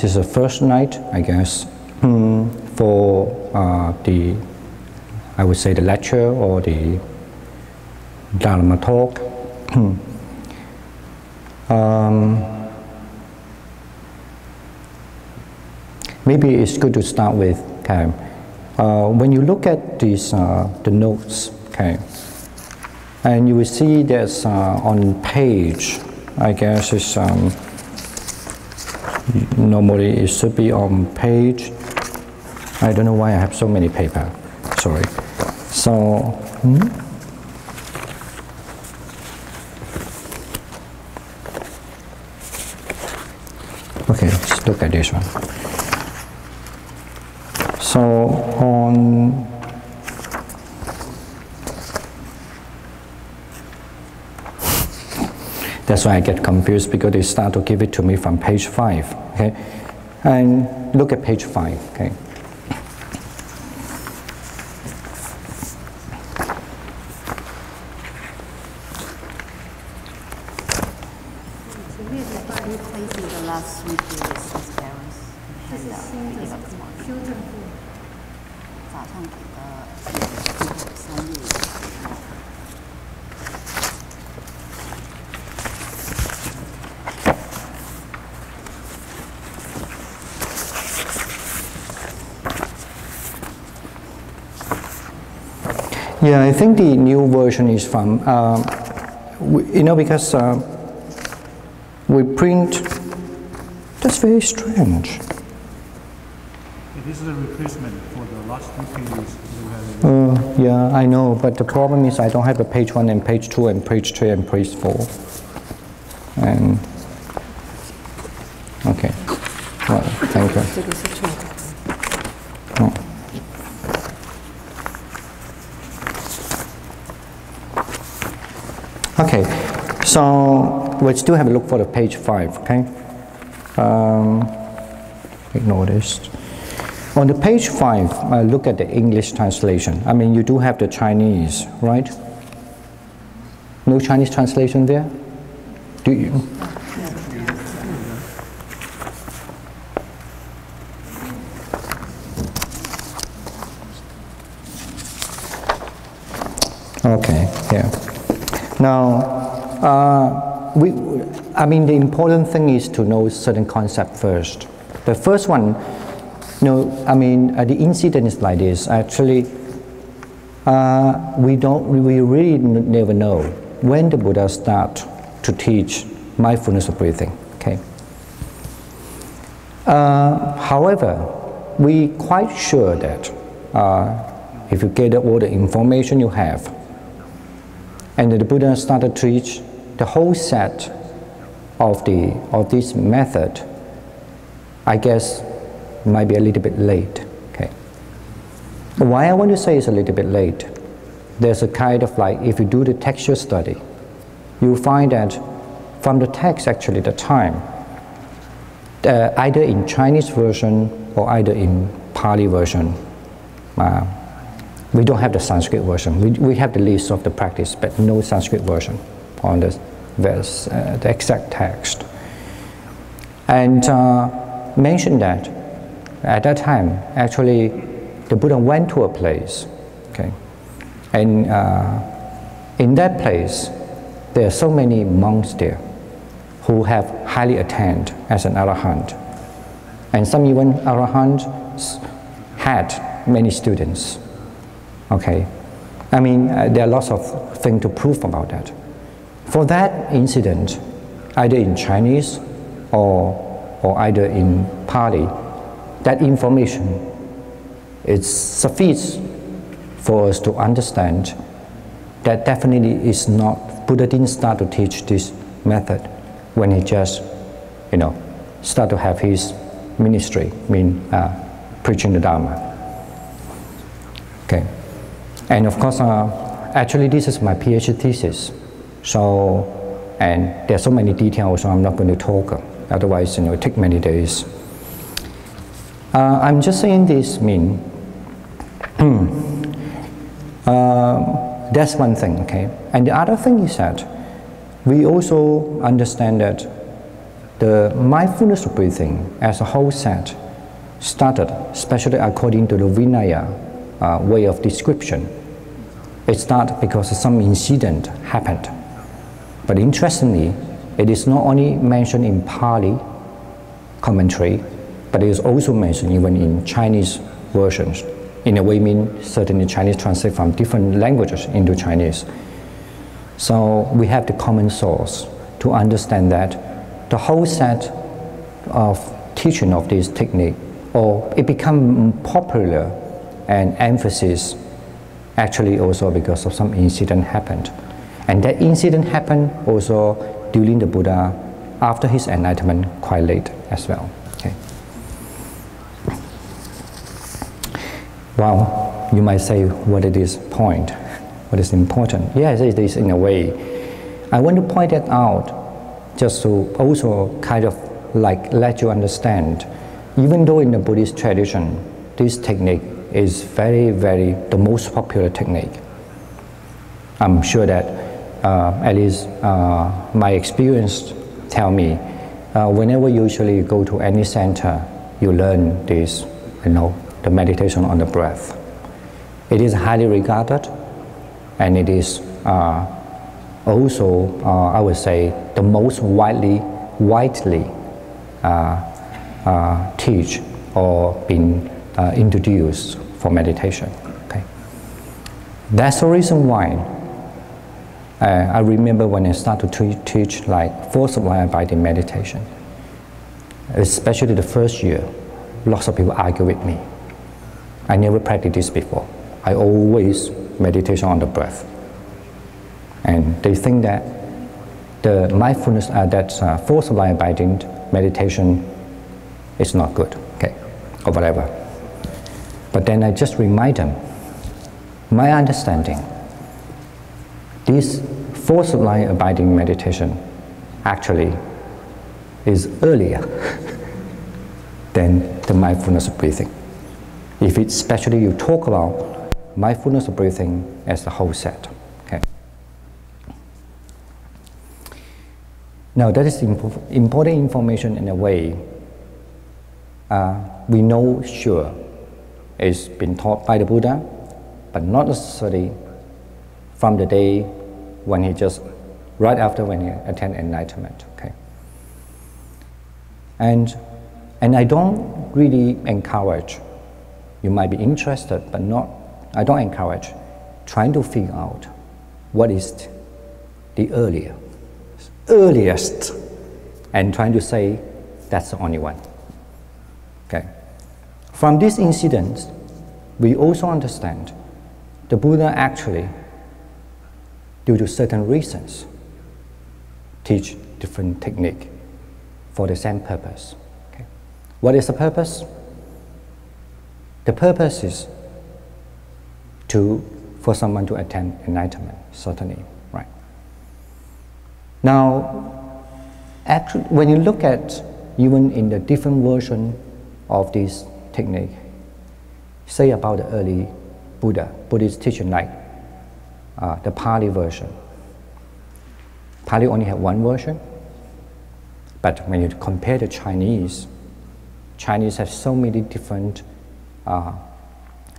this is the first night, I guess, for I would say the lecture or the Dhamma talk. Maybe it's good to start with, okay, when you look at these, the notes, okay, and you will see there's on page, I guess it's, normally it should be on page, I don't know why I have so many paper, sorry. So, okay, let's look at this one. So on that's why I get confused, because they start to give it to me from page 5, okay? And look at page 5, okay? Yeah, I think the new version is from, you know, because we print, that's very strange. This is a replacement for the last 2 pages. Yeah, I know, but the problem is I don't have the page 1 and page 2 and page 3 and page 4. And, okay, well, thank you. Oh. Okay, so we'll still have a look for the page 5, okay? Ignore this. On the page 5, look at the English translation. I mean, you do have the Chinese, right? No Chinese translation there? Do you? Okay, yeah. Now, I mean, the important thing is to know certain concept first. The first one, I mean, the incident is like this. Actually, we really never know when the Buddha start to teach mindfulness of breathing. Okay. However, we quite sure that if you gather all the information you have, and the Buddha started to teach the whole set of this method, I guess might be a little bit late. Okay. Why I want to say it's a little bit late, there's a kind of like, if you do the textual study, you'll find that from the text, actually the time, either in Chinese version or either in Pali version, we don't have the Sanskrit version. We have the list of the practice, but no Sanskrit version on the exact text. And mentioned that at that time, actually, the Buddha went to a place, okay, and in that place, there are so many monks there who have highly attained as an arahant, and some even arahants had many students. Okay, I mean, there are lots of things to prove about that. For that incident, either in Chinese or either in Pali, that information is sufficient for us to understand that definitely is not, Buddha didn't start to teach this method when he just, start to have his ministry, preaching the Dhamma. Okay. And of course, actually this is my PhD thesis. So, and there are so many details, so I'm not going to talk. Otherwise, it take many days. I'm just saying this that's one thing, okay? And the other thing is that we also understand that the mindfulness of breathing as a whole set started, especially according to the Vinaya way of description. It started because some incident happened. But interestingly, it is not only mentioned in Pali commentary, but it is also mentioned even in Chinese versions. In a way, certainly Chinese translate from different languages into Chinese. So we have the common source to understand that the whole set of teaching of this technique, or it become popular and emphasis actually also because of some incident happened. And that incident happened also during the Buddha, after his enlightenment, quite late as well. Okay. Well, you might say, what is this point? What is important? Yes, it is in a way. I want to point that out just to also kind of like let you understand, even though in the Buddhist tradition, this technique is very, very the most popular technique. I'm sure that at least my experience tell me, whenever usually you go to any center, you learn this, the meditation on the breath. It is highly regarded, and it is also, I would say, the most widely teach or been introduced for meditation. Okay, that's the reason why I remember when I started to teach like force of line abiding meditation, especially the first year, lots of people argue with me. I never practiced this before. I always meditation on the breath. And they think that the mindfulness, that force of line abiding meditation is not good, okay, or whatever. But then I just remind them, my understanding, this force of line abiding meditation actually is earlier than the mindfulness of breathing. If it's especially you talk about mindfulness of breathing as the whole set. Okay. Now that is important information in a way we know sure it's been taught by the Buddha, but not necessarily from the day when he just, right after when he attained enlightenment. Okay. And I don't really encourage, you might be interested, but I don't encourage trying to figure out what is the earliest, and trying to say that's the only one. Okay. From this incident, we also understand the Buddha actually, due to certain reasons, teach different technique for the same purpose. Okay. What is the purpose? The purpose is for someone to attain enlightenment, certainly, right? Now, actually, when you look at even in the different version of this technique, say about the early Buddhist teaching, like the Pali version. Pali only had one version, but when you compare the Chinese have so many different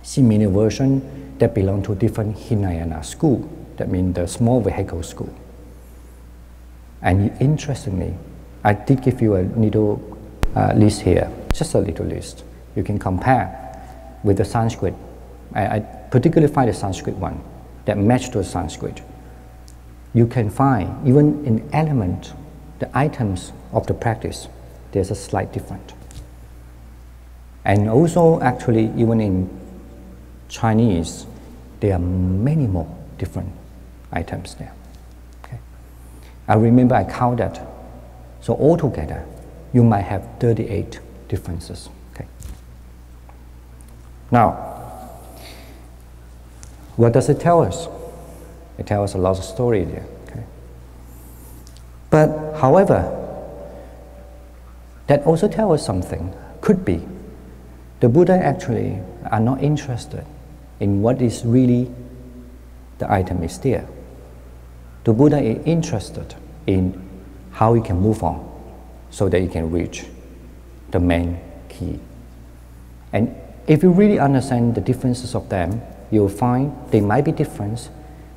similar versions that belong to different Hinayana school. That means the small vehicle school. And interestingly, I did give you a little list here, just a little list. You can compare with the Sanskrit. I particularly find the Sanskrit one that match to the Sanskrit. You can find even in element, the items of the practice, there's a slight difference. And also actually even in Chinese, there are many more different items there. Okay. I remember I counted, so altogether you might have 38 differences. Okay. Now, what does it tell us? It tells us a lot of story there. Okay. But however, that also tells us something. Could be the Buddha actually are not interested in what is really the item is there. The Buddha is interested in how we can move on. so that you can reach the main key. And if you really understand the differences of them, you'll find they might be different,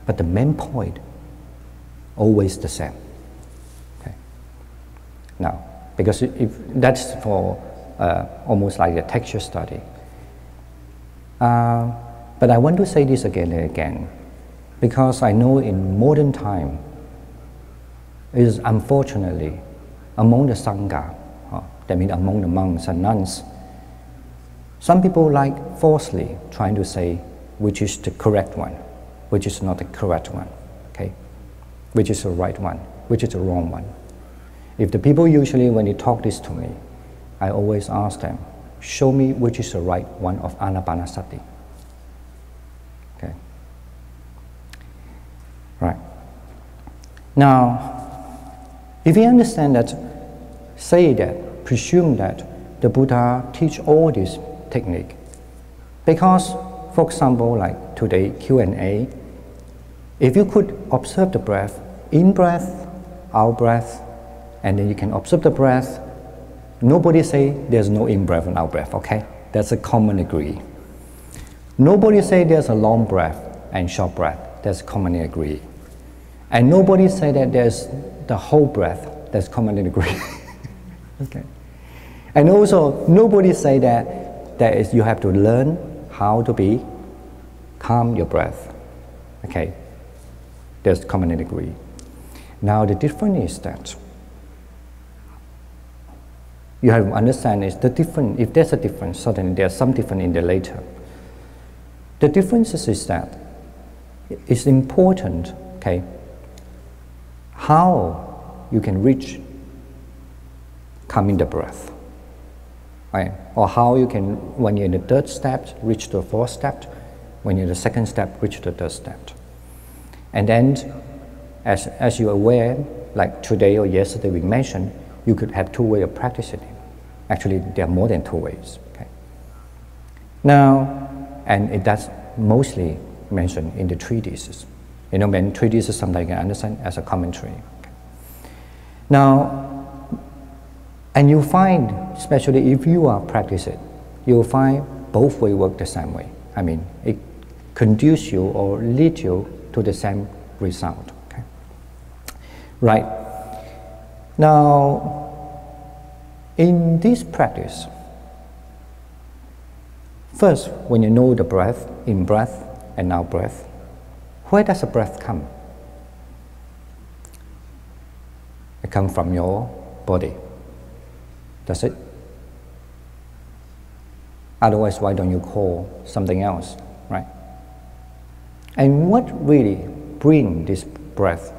but the main point always the same. Okay. Now, because if that's for almost like a texture study. But I want to say this again and again, because I know in modern time, is unfortunately among the Sangha, that means among the monks and nuns, some people like falsely trying to say which is the correct one, which is not the correct one, okay? Which is the right one, which is the wrong one. If the people usually, when they talk this to me, I always ask them, show me which is the right one of Ānāpānasati. Okay. Right. Now, if we understand that, say that, presume that the Buddha teach all this technique, because, for example, like today Q&A, if you could observe the breath, in breath, out breath, and then you can observe the breath, nobody say there's no in breath and out breath, okay? That's a common agree. Nobody say there's a long breath and short breath, that's commonly agree. And nobody say that there's the whole breath, that's commonly agree. Okay. And also, nobody say that you have to learn how to be calm your breath. Okay, there's commonly agree. Now the difference is that you have to understand is the difference. If there's a difference, certainly there's some difference in the later. The difference is that it's important, okay, how you can reach calming the breath, right? Or how you can, when you're in the third step, reach the fourth step, when you're in the second step, reach the third step. And then, as you're aware, like today or yesterday we mentioned, you could have two ways of practicing it. Actually, there are more than two ways. Okay? Now, and that's mostly mentioned in the treatises. You know, when treatises sometimes you can understand as a commentary. Okay? Now, and you find, especially if you are practicing, you'll find both ways work the same way. I mean, it conduce you or lead you to the same result. Okay? Right. Now, in this practice, first, when you know the breath, in breath and out breath, where does the breath come? It comes from your body. That's it. Otherwise, why don't you call something else, right? And what really brings this breath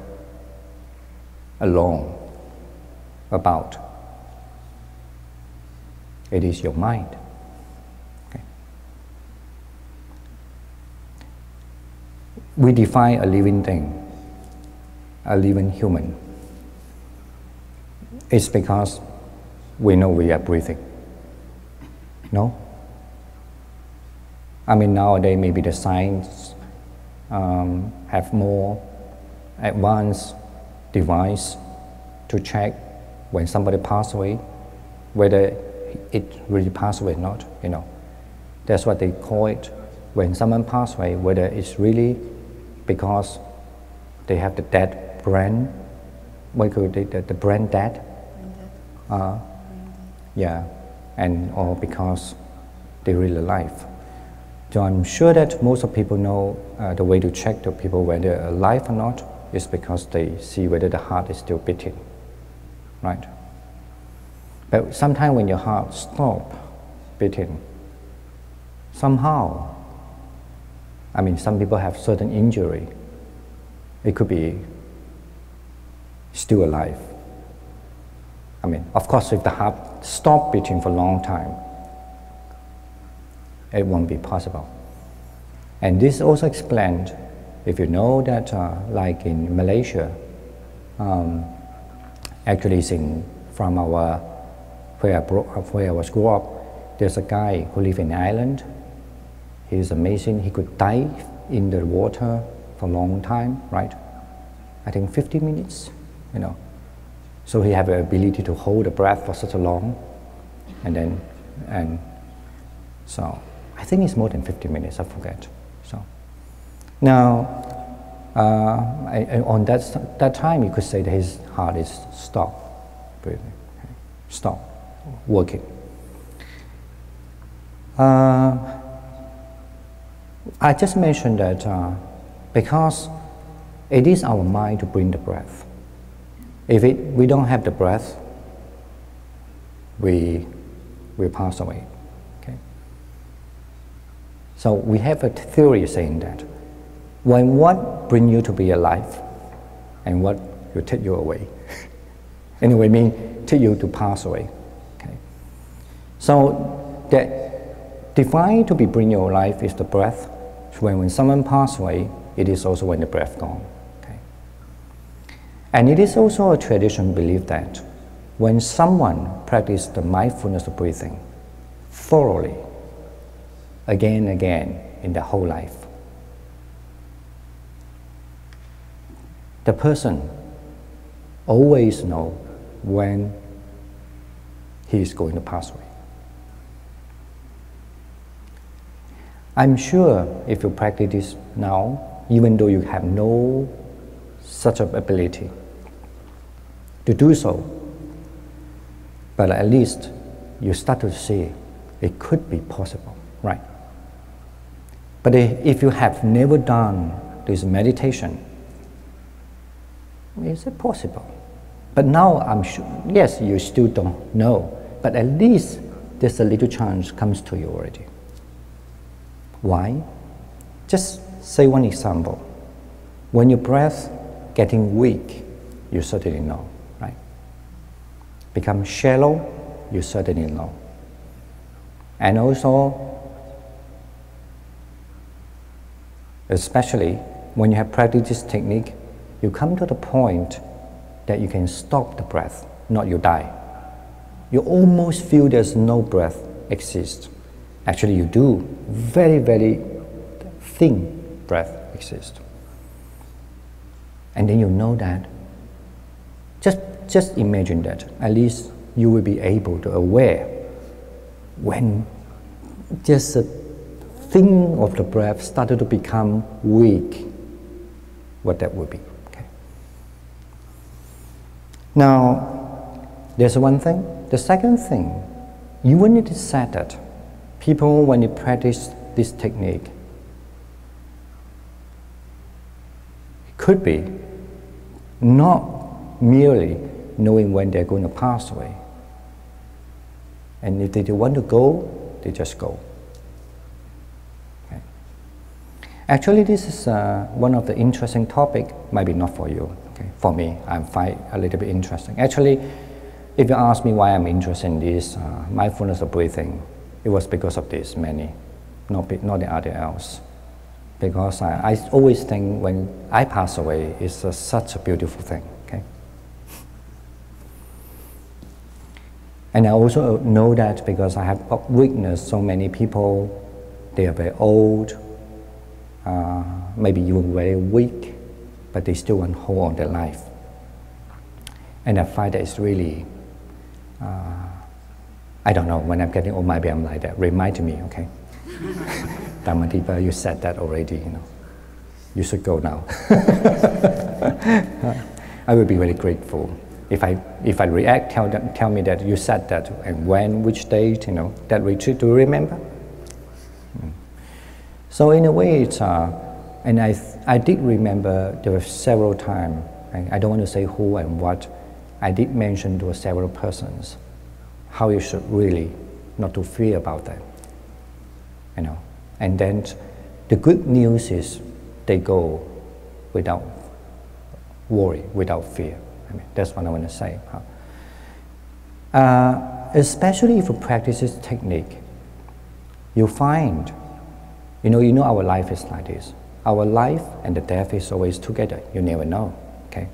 along about? It is your mind. Okay. We define a living thing, a living human. It's because we know we are breathing. No? I mean, nowadays maybe the science have more advanced device to check when somebody passes away, whether it really passed away or not, you know. That's what they call it. When someone passes away, whether it's really because they have the dead brain, what you call it, the brain dead? Yeah, and or because they're really alive. So I'm sure that most of people know the way to check the people whether they're alive or not is because they see whether the heart is still beating, right? But sometimes when your heart stops beating, somehow, I mean, some people have certain injury. It could be still alive. I mean, of course, if the heart stops beating for a long time, it won't be possible. And this also explained, if you know that, like in Malaysia, actually it's from our, where I was grew up, there's a guy who lives in Ireland. He's amazing. He could dive in the water for a long time, right? I think 50 minutes, you know. So he have the ability to hold the breath for such a long, and so I think it's more than 50 minutes, I forget. So now, on that time, you could say that his heart is stopped breathing, stopped working. I just mentioned that because it is our mind to bring the breath. If we don't have the breath, we pass away. Okay? So we have a theory saying that when what brings you to be alive and what will take you away. Anyway, mean take you to pass away. Okay? So that defined to be bring your life is the breath. When someone passes away, it is also when the breath gone. Okay? And it is also a tradition belief that when someone practices the mindfulness of breathing thoroughly, again and again in their whole life, the person always knows when he is going to pass away. I'm sure if you practice this now, even though you have no such an ability to do so, but at least you start to see it could be possible, right? But if you have never done this meditation, is it possible? But now I'm sure, yes, you still don't know, but at least there's a little chance comes to you already. Why? Just say one example. When your breath getting weak, you certainly know, right? Become shallow, you certainly know. And also, especially when you have practiced this technique, you come to the point that you can stop the breath, not you die. You almost feel there's no breath exists. Actually, you do. Very, very thin breath exists. And then you know that. Just imagine that. At least you will be able to aware when just a thing of the breath started to become weak, what that would be. Okay. Now, there's one thing. The second thing, you will need to set that. People, when they practice this technique, it could be not merely knowing when they're going to pass away. And if they want to go, they just go. Okay. Actually, this is one of the interesting topics, maybe not for you. Okay. For me, I find a little bit interesting. Actually, if you ask me why I'm interested in this mindfulness of breathing, it was because of this, not the other else. Because I always think when I pass away, it's such a beautiful thing, okay? And I also know that because I have witnessed so many people, they are very old, maybe even very weak, but they still want to hold on their life. And I find that it's really, I don't know, when I'm getting old, maybe I'm like that. Remind me, okay? Dhamma, you said that already, you know. You should go now. I would be very grateful. If I react, tell me that you said that, and when, which date, you know, that retreat, do you remember? So in a way, it's, and I did remember there were several times, I don't want to say who and what, I did mention to several persons how you should really not to fear about that, you know. And then the good news is they go without worry, without fear. I mean, that's what I want to say. Especially if you practice this technique, you find, you know our life is like this. Our life and the death is always together. You never know, okay?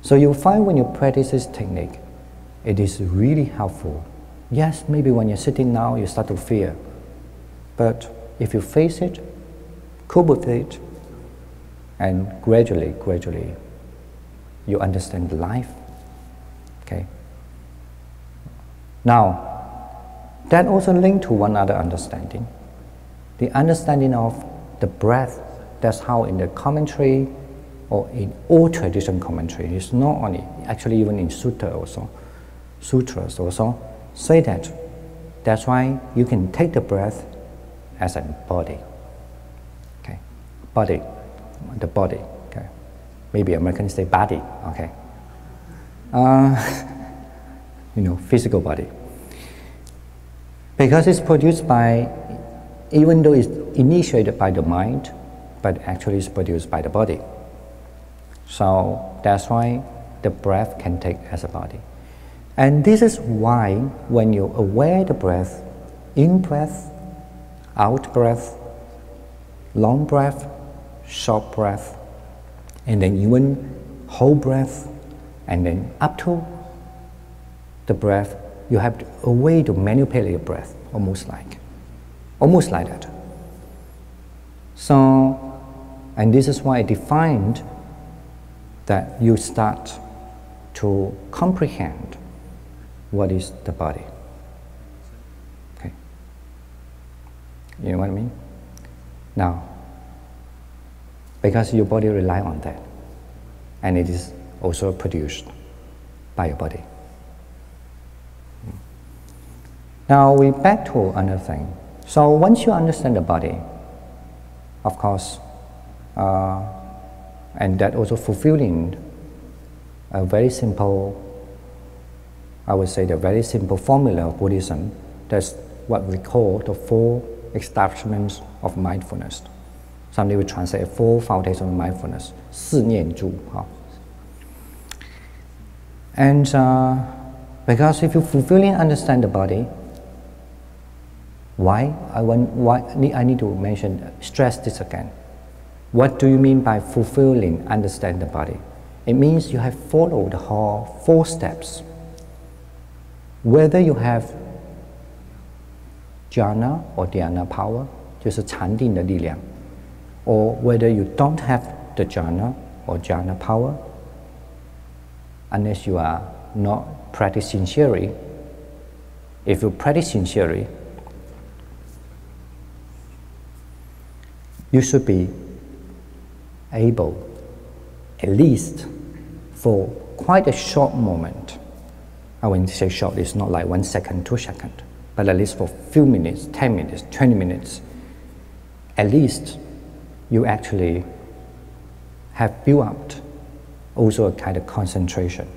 So you'll find when you practice this technique, it is really helpful. Yes, maybe when you're sitting now, you start to fear. But if you face it, cope with it, and gradually, you understand life, Now, that also linked to one other understanding. The understanding of the breath. That's how in the commentary, or in all tradition commentary, it's not only, actually even in sutras also, say that. That's why you can take the breath as a body. Okay, body, the body. Okay, maybe Americans say body. Okay, physical body. Because it's produced by, even though it's initiated by the mind, but actually it's produced by the body. So that's why the breath can take as a body. And this is why when you aware the breath, in breath, out breath, long breath, short breath, and then even whole breath, and then up to the breath, you have a way to manipulate your breath, almost like that. So, and this is why I defined that you start to comprehend what is the body. Okay, you know what I mean? Now, because your body relies on that, and it is also produced by your body. Now we back to another thing. So once you understand the body, of course, and that also fulfilling a very simple, I would say the very simple formula of Buddhism. That's what we call the 4 establishments of mindfulness. Somebody will translate 4 foundations of mindfulness, 4念住. And because if you fulfilling understand the body, why I need to stress this again. What do you mean by fulfilling understand the body? It means you have followed the whole 4 steps. Whether you have jhana or dhyana power, 就是禅定的力量, or whether you don't have the jhana or jhana power, unless you are not practicing sincerely. If you practice sincerely, you should be able, at least for quite a short moment. I wouldn't say short, it's not like 1 second, 2 seconds, but at least for a few minutes, 10 minutes, 20 minutes, at least you actually have built up also a kind of concentration.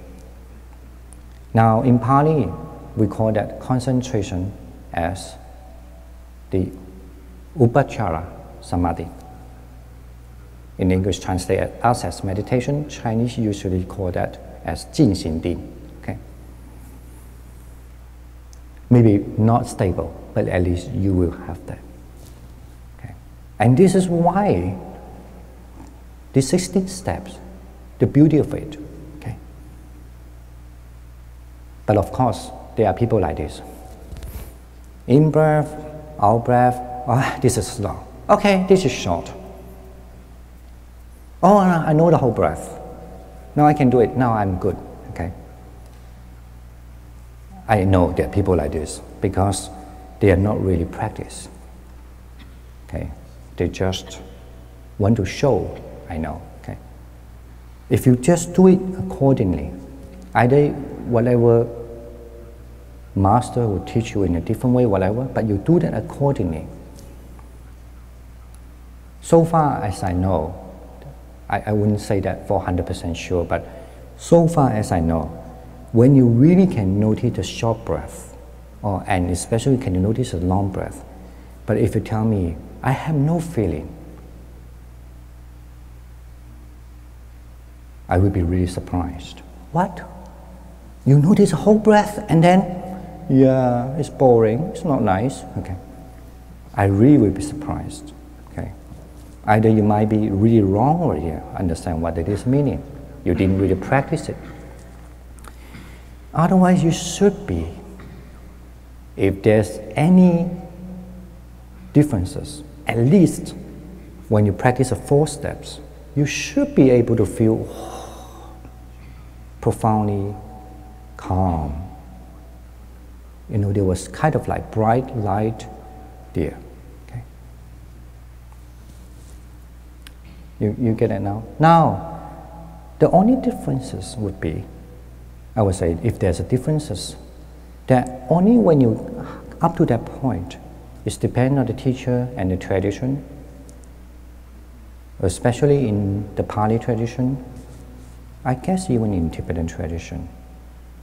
Now in Pali, we call that concentration as the upachara samadhi. In English, translated as meditation. Chinese usually call that as 静心定. Okay, maybe not stable, but at least you will have that. Okay, and this is why the 16 steps, the beauty of it. Okay, but of course there are people like this. In breath, out breath. This is long. Okay, this is short. Oh, I know the whole breath. Now I can do it. Now I'm good. Okay. I know there are people like this because they are not really practiced. Okay, they just want to show. I know. Okay. If you just do it accordingly, either whatever master will teach you in a different way, whatever, but you do that accordingly. So far as I know, I wouldn't say that for 100% sure, but so far as I know, when you really can notice the short breath, and especially can you notice the long breath, but if you tell me, I have no feeling, I will be really surprised. What? You notice the whole breath and then, yeah, it's boring, it's not nice. Okay, I really will be surprised. Okay, either you might be really wrong or you understand what it is meaning. You didn't really practice it. Otherwise, you should be. If there's any differences, at least when you practice the 4 steps, you should be able to feel profoundly calm, there was kind of like bright light there. Okay. You get it now? Now, the only differences would be, I would say, if there's a differences, that only when you, up to that point, it depends on the teacher and the tradition, especially in the Pali tradition, I guess even in Tibetan tradition,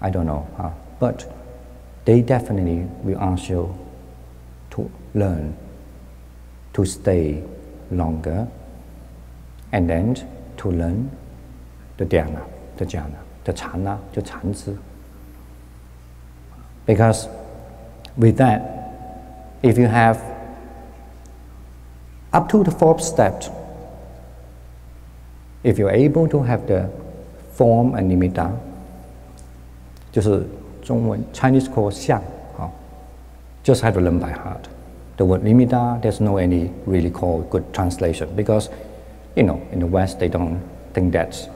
I don't know, but they definitely will ask you to learn, to stay longer, and then to learn the dhyana, the jhana, the chana, the chanzi. Because with that, if you have up to the fourth step, if you're able to have the form and nimitta, 就是中文 Chinese called 相, just have to learn by heart. The word nimitta, there's no any really called good translation because, in the West they don't think that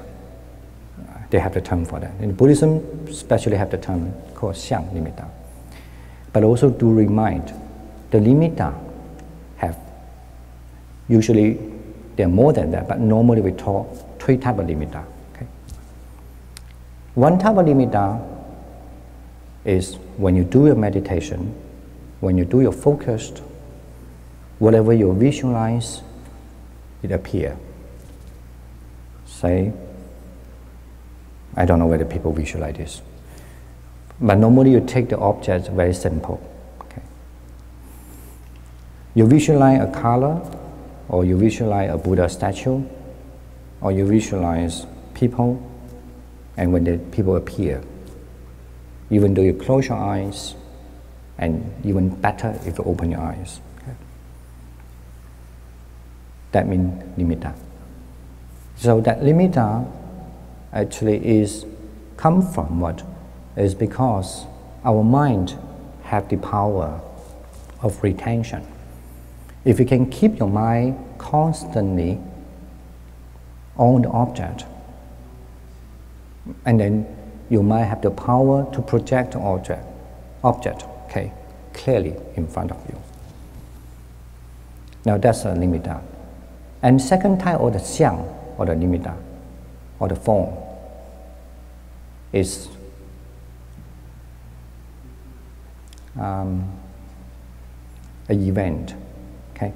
they have the term for that. In Buddhism, especially have the term called 相 nimitta. But also do remind, the nimitta have, usually there are more than that, but normally we talk 3 types of nimitta. Okay? One type of nimitta is when you do your meditation, when you do your focus, whatever you visualize, it appears. Say, I don't know whether people visualize this, but normally you take the object very simple. Okay? You visualize a color, or you visualize a Buddha statue, or you visualize people, and when the people appear, even though you close your eyes, and even better if you open your eyes. Okay? That means nimitta. So that nimitta actually come from what? Is because our mind have the power of retention. If you can keep your mind constantly on the object, and then you might have the power to project the object, okay, clearly in front of you. Now that's a nimitta. And second type, or the xiang, or the nimitta, or the form, is an event. Okay.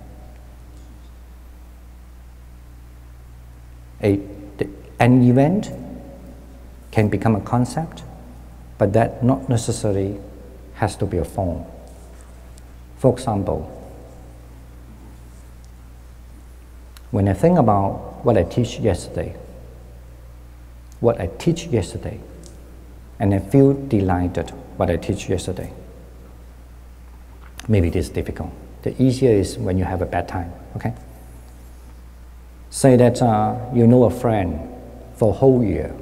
An event can become a concept, but that not necessarily has to be a form. For example, when I think about what I teach yesterday, and I feel delighted what I teach yesterday, maybe it is difficult. The easier is when you have a bad time, okay? Say that you know a friend for a whole year.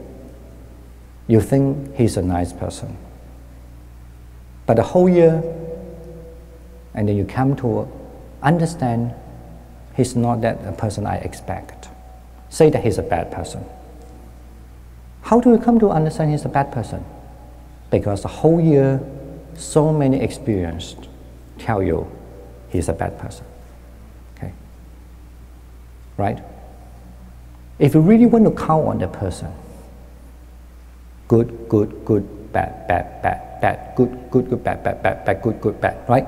You think he's a nice person. But the whole year, and then you come to understand he's not that a person I expect. Say that he's a bad person. How do you come to understand he's a bad person? Because the whole year, so many experiences tell you he's a bad person. Okay? Right? If you really want to count on that person, good, good, good, bad, bad, bad, bad, good, good, good, bad, bad, bad, bad, good, good, bad, right?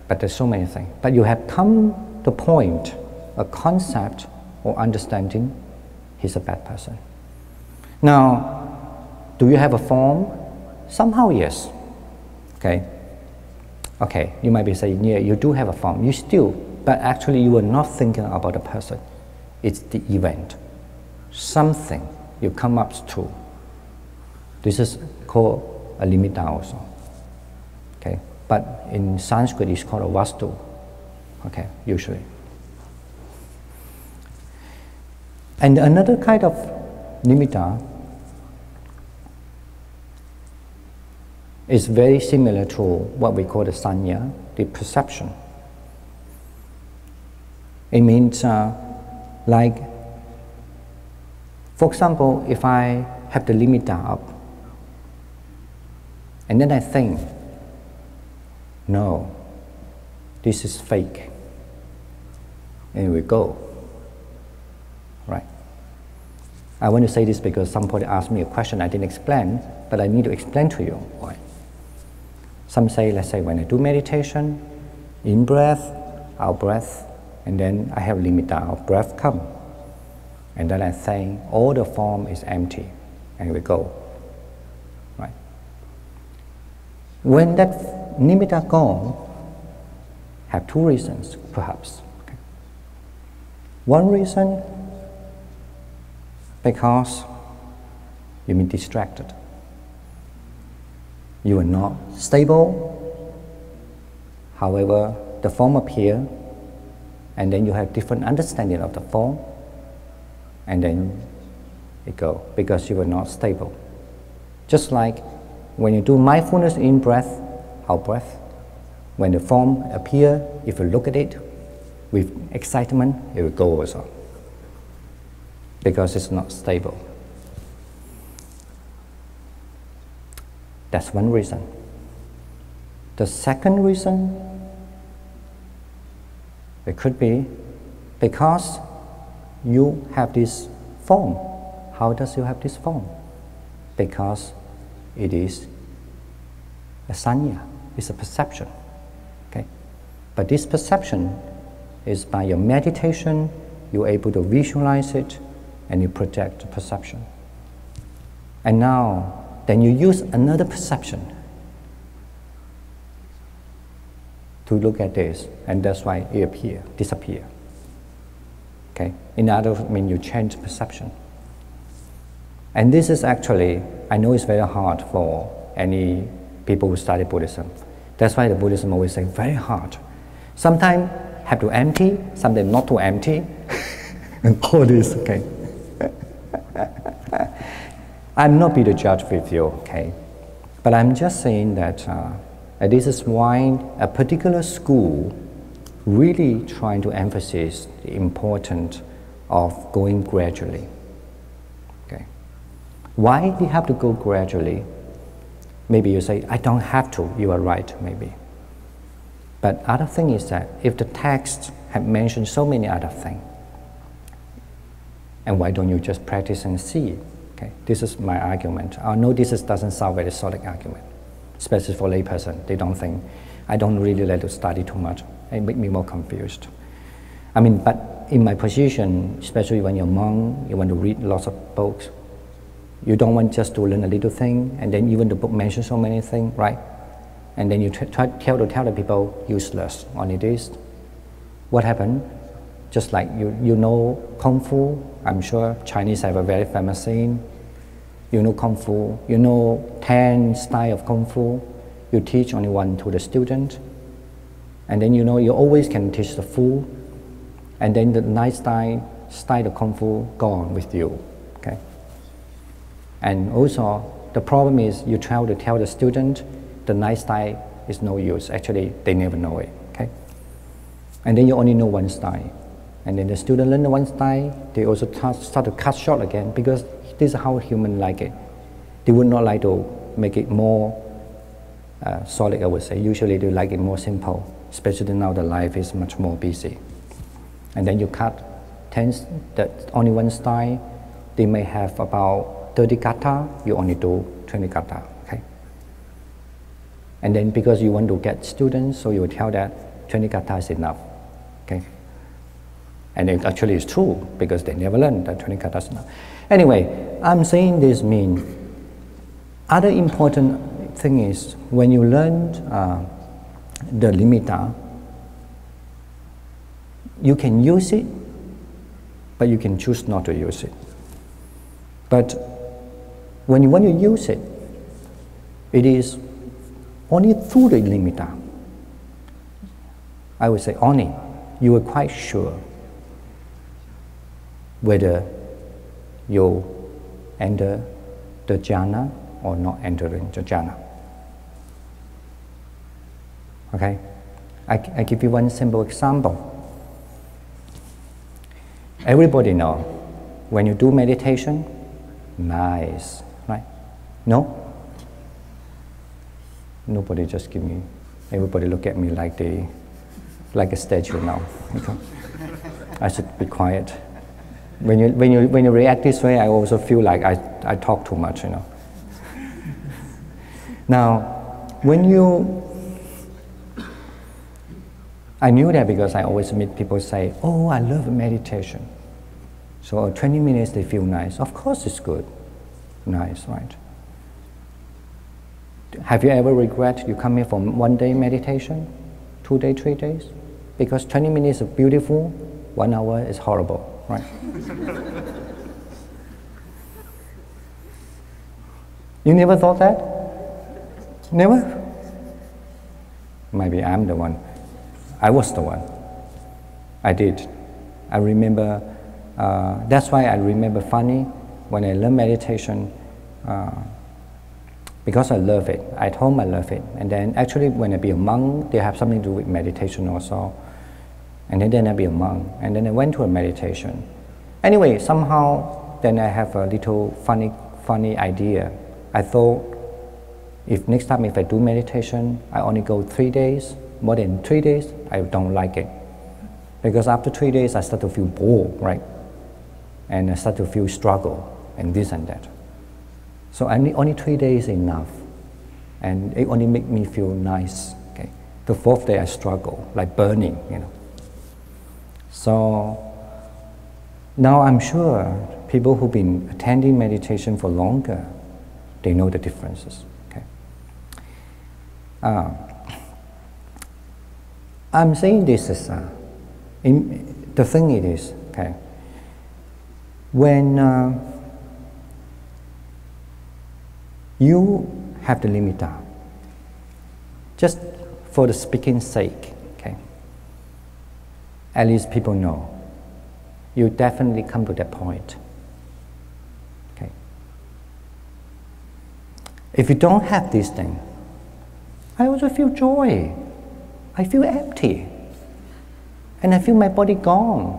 But there's so many things. But you have come to point, a concept or understanding, he's a bad person. Now, do you have a form? Somehow, yes. Okay. Okay, you might be saying, yeah, you do have a form. You still, but actually you are not thinking about the person. It's the event. Something you come up to. This is called a nimitta also. Okay, but in Sanskrit it's called a vastu. Okay, usually. And another kind of nimitta is very similar to what we call the sanya, the perception. It means like, for example, if I have the nimitta up, and then I think, No, this is fake. And we go. Right? I want to say this because somebody asked me a question I didn't explain, but I need to explain to you why. Some say, let's say when I do meditation, in breath, out breath, and then I have limiter of breath come. And then I think all the form is empty, and we go. Right? When that nimitta gone, have two reasons, perhaps. Okay. One reason, because you've been distracted. You are not stable. However, the form appears, and then you have different understanding of the form, and then it goes because you are not stable. Just like when you do mindfulness in breath, out breath, when the form appears, if you look at it with excitement, it will go also because it's not stable. That's one reason. The second reason, it could be because you have this form. How does you have this form? Because it is a sanya, it's a perception. Okay? But this perception is by your meditation, you're able to visualize it and you project the perception. And now, then you use another perception to look at this, and that's why it disappear. Okay? In other words, you change perception. And this is actually, I know it's very hard for any people who study Buddhism. That's why the Buddhism always say very hard. Sometimes have to empty, sometimes not to empty, and all this, okay? I'm not be the judge with you, okay? But I'm just saying that this is why a particular school really trying to emphasize the importance of going gradually. Okay? Why we have to go gradually? Maybe you say, I don't have to. You are right, maybe. But other thing is that if the text have mentioned so many other things, and why don't you just practice and see? Okay, this is my argument. I know this doesn't sound very solid argument, especially for layperson. They don't think, I don't really like to study too much. It makes me more confused. I mean, but in my position, especially when you're a monk, you want to read lots of books. You don't want just to learn a little thing, and then even the book mentions so many things, right? And then you tell the people useless, only this. What happened? Just like you know Kung Fu, I'm sure Chinese have a very famous saying. You know Kung Fu, you know 10 styles of Kung Fu, you teach only one to the student. And then you know you always can teach the full, and then the nice style of Kung Fu gone with you, okay? And also, the problem is you try to tell the student the nice style is no use. Actually, they never know it, okay? And then you only know one style. And then the student learn the one style, they also start to cut short again because this is how humans like it. They would not like to make it more solid, I would say. Usually they like it more simple, especially now the life is much more busy. And then you cut 10, that only one style, they may have about 30 kata, you only do 20 kata, okay? And then because you want to get students, so you will tell that 20 kata is enough, okay? And it actually is true, because they never learned that 20 kata is enough. Anyway, I'm saying this means, other important thing is, when you learn the limita, you can use it, but you can choose not to use it. But when you want to use it, it is only through the limita. I would say only, you are quite sure whether you enter the jhana or not entering the jhana. Okay? I give you one simple example. Everybody knows when you do meditation, nice, right? No? Nobody just give me Everybody look at me like a statue now. I should be quiet. When you react this way, I also feel like I talk too much, you know. Now, I knew that because I always meet people say, oh, I love meditation. So 20 minutes they feel nice. Of course it's good. Nice, right? Have you ever regret you come here for 1 day meditation, 2 days, 3 days? Because 20 minutes is beautiful, 1 hour is horrible, right? You never thought that? Never? Maybe I'm the one. I was the one. I did. I remember, that's why I remember funny when I learned meditation, because I love it. At home I love it. And then actually when I be a monk, they have something to do with meditation also. And then I be a monk. And then I went to a meditation. Anyway, somehow then I have a little funny idea. I thought, if next time if I do meditation, I only go 3 days. More than 3 days, I don't like it. Because after 3 days, I start to feel bored, right? And I start to feel struggle, and this and that. So only 3 days enough. And it only make me feel nice, okay? The 4th day, I struggle, like burning, you know. So, now I'm sure people who've been attending meditation for longer, they know the differences, okay? I'm saying this is, the thing it is, okay, when you have the limiter, just for the speaking sake, okay, at least people know, you definitely come to that point, okay. If you don't have this thing, I also feel joy. I feel empty, and I feel my body gone.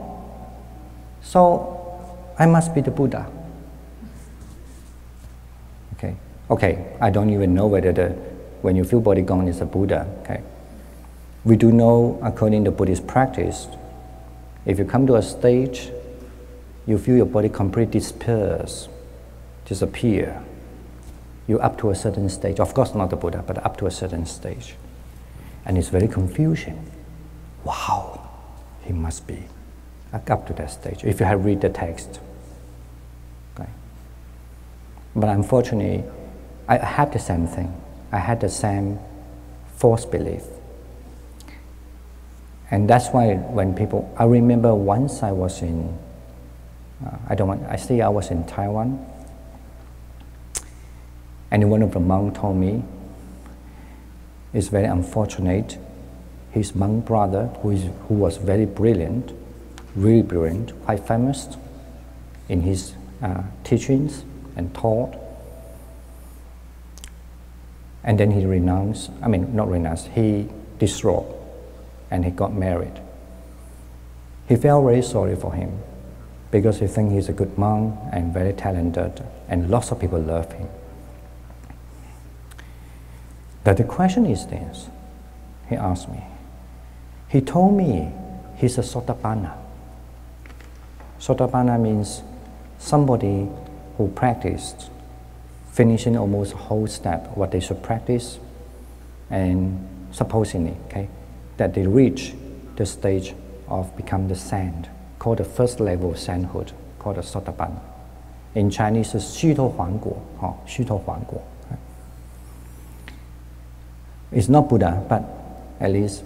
So I must be the Buddha. Okay. I don't even know whether when you feel body gone is a Buddha. Okay. We do know, according to Buddhist practice, if you come to a stage, you feel your body completely disappear. You're up to a certain stage. Of course, not the Buddha, but up to a certain stage. And it's very confusing. Wow, he must be up to that stage, if you have read the text. Okay. But unfortunately, I had the same thing. I had the same false belief. And that's why when people, I remember once I was in, I was in Taiwan, and one of the monks told me, it's very unfortunate, his monk brother, who was very brilliant, really brilliant, quite famous in his teachings and taught, and then he he destroyed, and he got married. He felt very sorry for him, because he thinks he's a good monk and very talented, and lots of people love him. But the question is this, he asked me. He told me he's a Sotapanna. Sotapanna means somebody who practiced, finishing almost a whole step, what they should practice, and supposedly, okay, that they reach the stage of become the saint, called the first level of sainthood, called the Sotapanna. In Chinese, it's 虚脱还果, 虚脱还果. It's not Buddha, but at least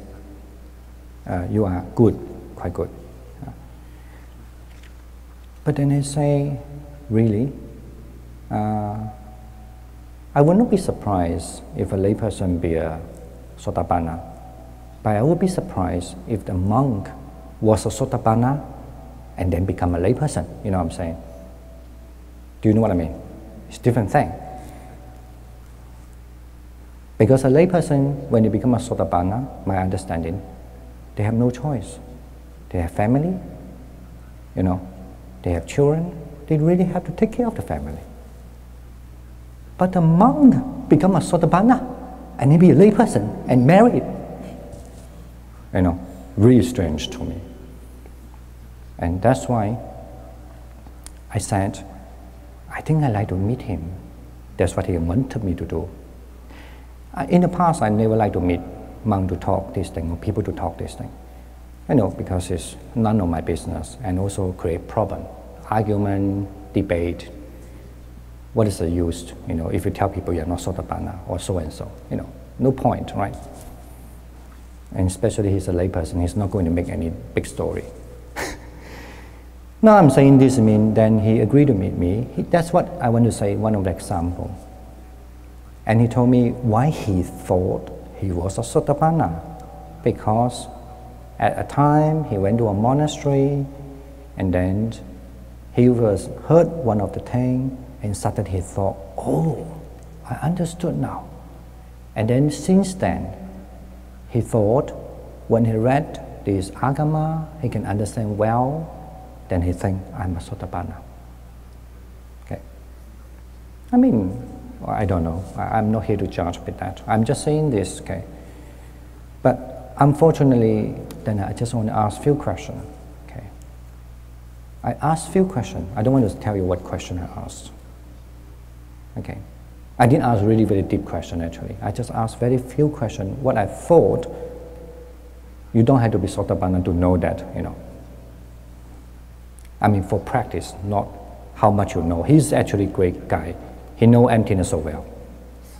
you are good, quite good. But then I say, really? I would not be surprised if a layperson be a Sotapanna, but I would be surprised if the monk was a Sotapanna and then become a layperson. You know what I'm saying? Do you know what I mean? It's a different thing. Because a layperson, when they become a Sotapanna, my understanding, they have no choice. They have family, you know, they have children, they really have to take care of the family. But the monk become a Sotapanna, and he be a layperson and married. You know, really strange to me. And that's why I said, I think I'd like to meet him. That's what he wanted me to do. In the past, I never like to meet monks to talk this thing or people to talk this thing. You know, because it's none of my business and also create problem, argument, debate. What is the use, you know, if you tell people you're not Sotapanna or so and so, you know, no point, right? And especially he's a layperson, he's not going to make any big story. Now I'm saying this means then he agreed to meet me. That's what I want to say, one of the examples. And he told me why he thought he was a Sotapanna. Because at a time he went to a monastery and then he heard one of the things and suddenly he thought, oh, I understood now. And then since then, he thought when he read this Agama, he can understand well, then he think, I'm a Sotapanna. Okay. I mean, I don't know. I'm not here to judge with that. I'm just saying this, okay. But unfortunately, then I just want to ask a few questions, okay. I asked a few questions. I don't want to tell you what question I asked. Okay. I didn't ask really very deep question actually. I just asked very few questions. What I thought, you don't have to be Sotapanna to know that, you know. I mean for practice, not how much you know. He's actually a great guy. He knows emptiness so well.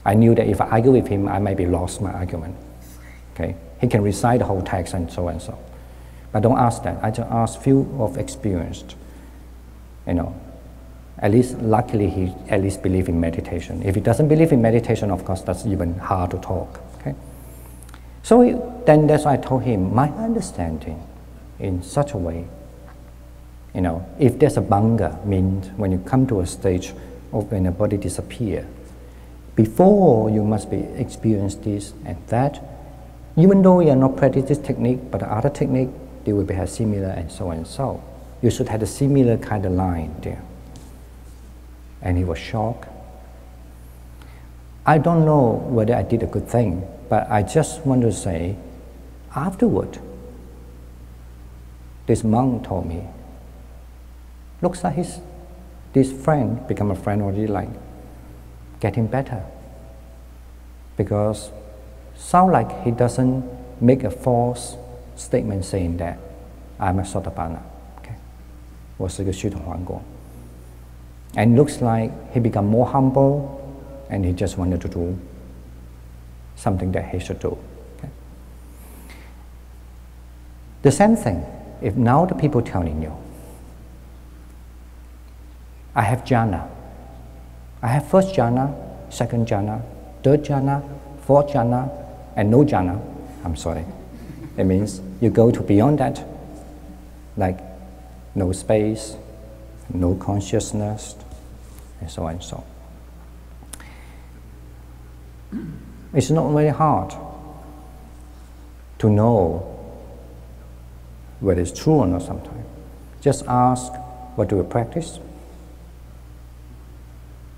I knew that if I argue with him, I might be lost my argument. Okay. He can recite the whole text and so and so. But don't ask that. I just ask few of experienced, you know. At least, luckily, he at least believes in meditation. If he doesn't believe in meditation, of course, that's even hard to talk. Okay? So then that's why I told him, my understanding in such a way, you know, if there's a banga, means when you come to a stage of when the body disappears, before you must be experience this and that, even though you are not practicing this technique, but the other technique, they will be similar and so and so. You should have a similar kind of line there. And he was shocked. I don't know whether I did a good thing, but I just want to say, afterward, this monk told me, looks like this friend become a friend already, like getting better. Because sound like he doesn't make a false statement saying that I'm a Sotapanna. Okay. 我是个须陀洹果. And looks like he become more humble and he just wanted to do something that he should do. Okay? The same thing, if now the people telling you, I have jhana. I have first jhana, second jhana, third jhana, fourth jhana, and no jhana. I'm sorry. It means you go to beyond that, like no space, no consciousness, and so on and so. It's not very hard to know whether it's true or not sometimes. Just ask, what do you practice?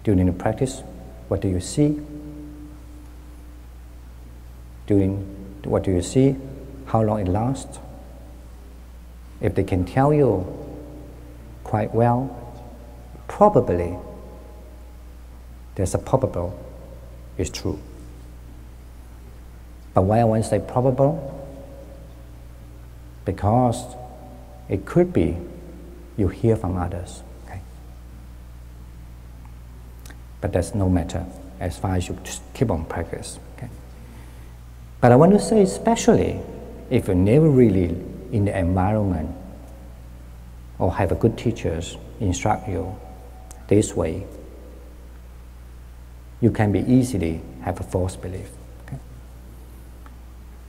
During the practice, what do you see? What do you see? How long it lasts? If they can tell you quite well, probably there's a probable it's true. But why I want to say probable? Because it could be you hear from others. Okay? But that's no matter as far as you just keep on practice. Okay? But I want to say especially if you're never really in the environment or have a good teachers instruct you this way, you can be easily have a false belief. Okay?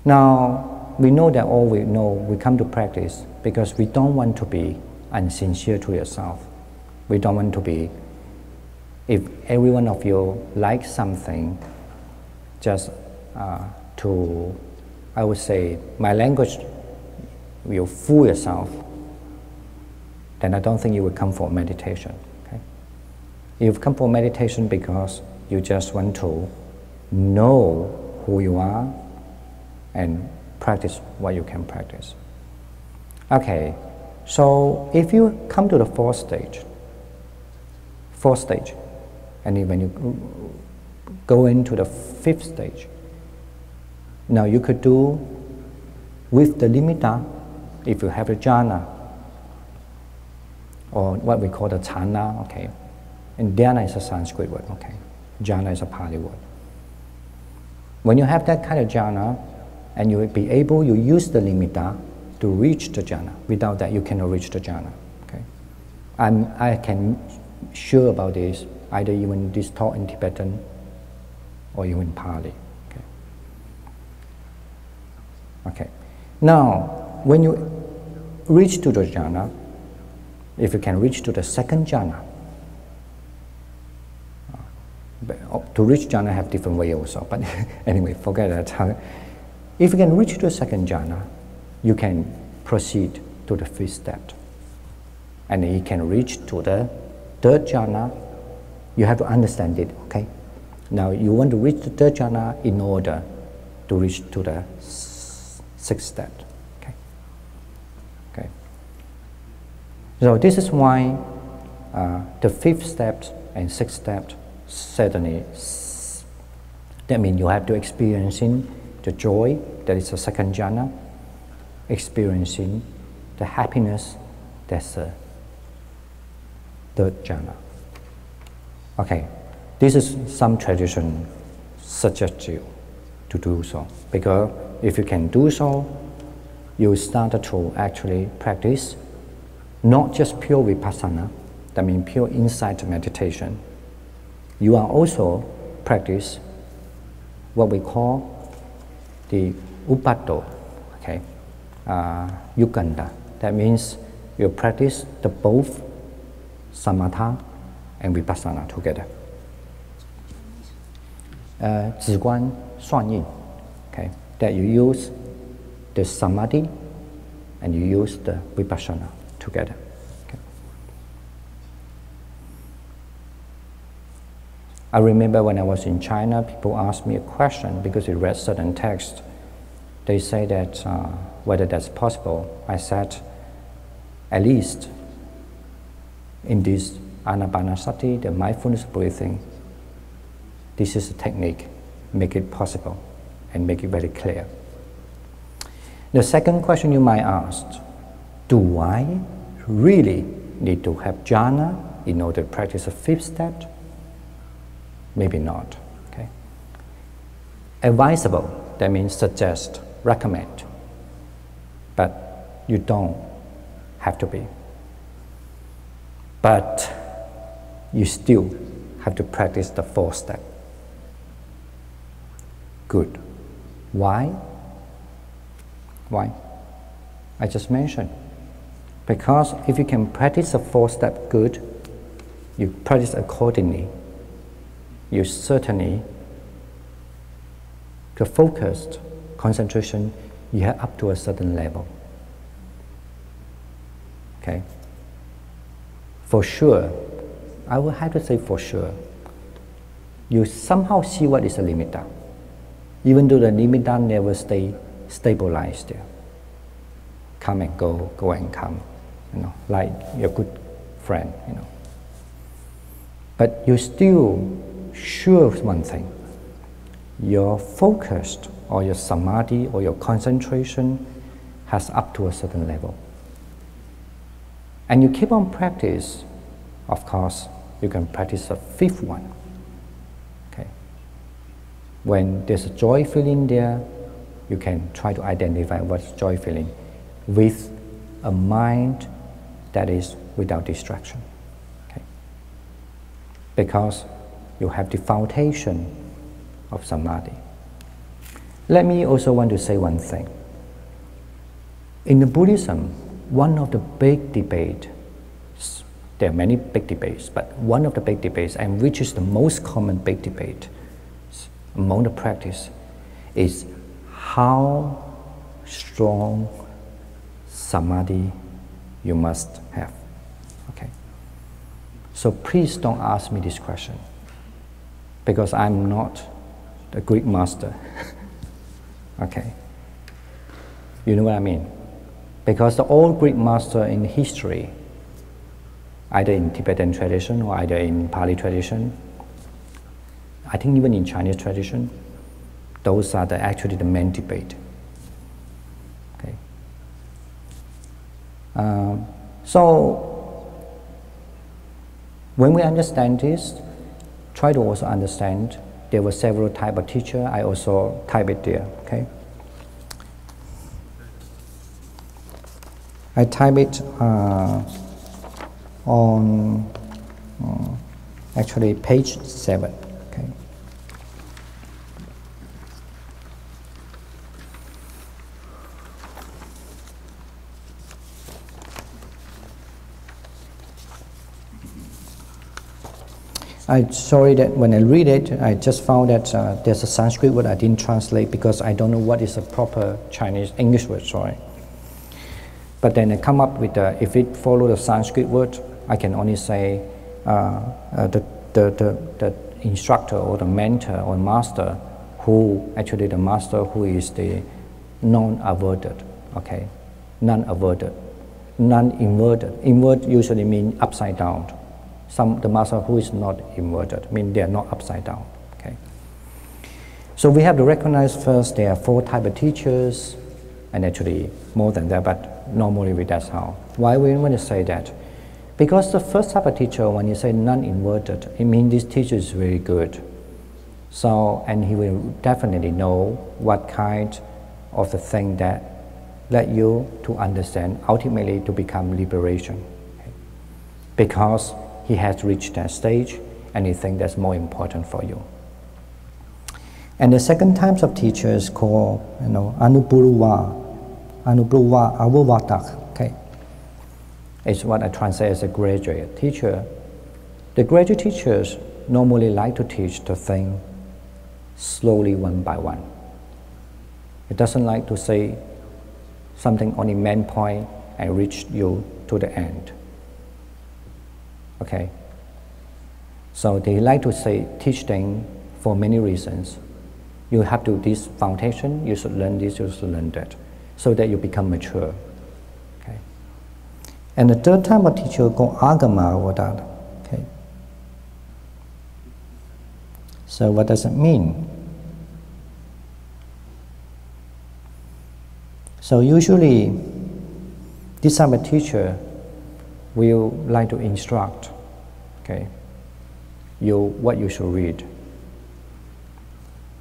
Now, we know that all we know, we come to practice because we don't want to be unsincere to yourself. We don't want to be, if every one of you likes something, just to, I would say, my language, you fool yourself, then I don't think you will come for meditation. Okay? You've come for meditation because you just want to know who you are and practice what you can practice. Okay, so if you come to the fourth stage, and then when you go into the fifth stage, now you could do with the nimitta, if you have a jhana, or what we call the chana, okay. And dhyana is a Sanskrit word, okay. Jhana is a Pali word. When you have that kind of jhana, and you will be able, you use the nimitta to reach the jhana. Without that, you cannot reach the jhana, okay. I can sure about this, either even this talk in Tibetan or even Pali, okay. Okay. Now, when you reach to the jhana, if you can reach to the second jhana, to reach jhana have different way also, but anyway, forget that. If you can reach to the second jhana, you can proceed to the fifth step. And you can reach to the third jhana. You have to understand it, okay? Now you want to reach the third jhana in order to reach to the sixth step, okay? Okay. So this is why the fifth step and sixth step certainly, that means you have to experiencing the joy, that is the second jhana, experiencing the happiness, that's the third jhana. Okay, this is some tradition suggest you to do so, because if you can do so, you start to actually practice not just pure vipassana, that means pure insight meditation. You are also practice what we call the upato, okay, yukanda. That means you practice the both samatha and vipassana together. 止观算印, okay, that you use the samadhi and you use the vipassana together. Okay. I remember when I was in China, people asked me a question because they read certain text. They say that whether that's possible. I said, at least in this Ānāpānasati, the mindfulness breathing, this is a technique, make it possible and make it very clear. The second question you might ask, do I really need to have jhana in order to practice the fifth step? Maybe not, okay. Advisable, that means suggest, recommend, but you don't have to be. But you still have to practice the fourth step. Good. Why? Why? I just mentioned. Because if you can practice the fourth step good, you practice accordingly, you certainly, the focused concentration, you have up to a certain level. Okay? For sure, I will have to say for sure, you somehow see what is a nimitta, even though the nimitta never stay stabilized there. Come and go, go and come, you know, like your good friend, you know. But you still sure of one thing, your focus or your samadhi or your concentration has up to a certain level. And you keep on practice, of course, you can practice a fifth one. Okay. When there's a joy feeling there, you can try to identify what's joy feeling with a mind that is without distraction. Okay. Because you have the foundation of samadhi. Let me also want to say one thing. In the Buddhism, one of the big debates, there are many big debates, but one of the big debates, and which is the most common big debate among the practice, is how strong samadhi you must have. Okay. So please don't ask me this question, because I'm not a Greek master. Okay. You know what I mean? Because the old Greek master in history, either in Tibetan tradition or either in Pali tradition, I think even in Chinese tradition, those are actually the main debate. Okay. So when we understand this, try to also understand there were several types of teacher. I also type it there. Okay. I type it on actually page 7. Okay. I'm sorry that when I read it, I just found that there's a Sanskrit word I didn't translate because I don't know what is a proper Chinese English word. Sorry. But then I come up with if it follow the Sanskrit word, I can only say the instructor or the mentor or master who actually the master who is the non-averted, okay, non-averted, non-inverted. Invert usually means upside down. The master who is not inverted means they are not upside down. Okay. So we have to recognize first there are 4 types of teachers, and actually more than that, but normally that's how. Why we want to say that? Because the first type of teacher, when you say non-inverted, it means this teacher is very good. So, and he will definitely know what kind of the thing that let you to understand, ultimately to become liberation. Okay. Because he has reached that stage and he thinks that's more important for you. And the second type of teacher is called, Ānāpānasati, Avavatak. Okay. It's what I translate as a graduate teacher. The graduate teachers normally like to teach the thing slowly, one by one. It doesn't like to say something on the main point and reach you to the end. Okay. So they like to say teach things for many reasons. You have to do this foundation, you should learn this, you should learn that, so that you become mature. Okay. And the third type of teacher called Āgama. Okay. So what does it mean? So usually this type of teacher will like to instruct, okay, you what you should read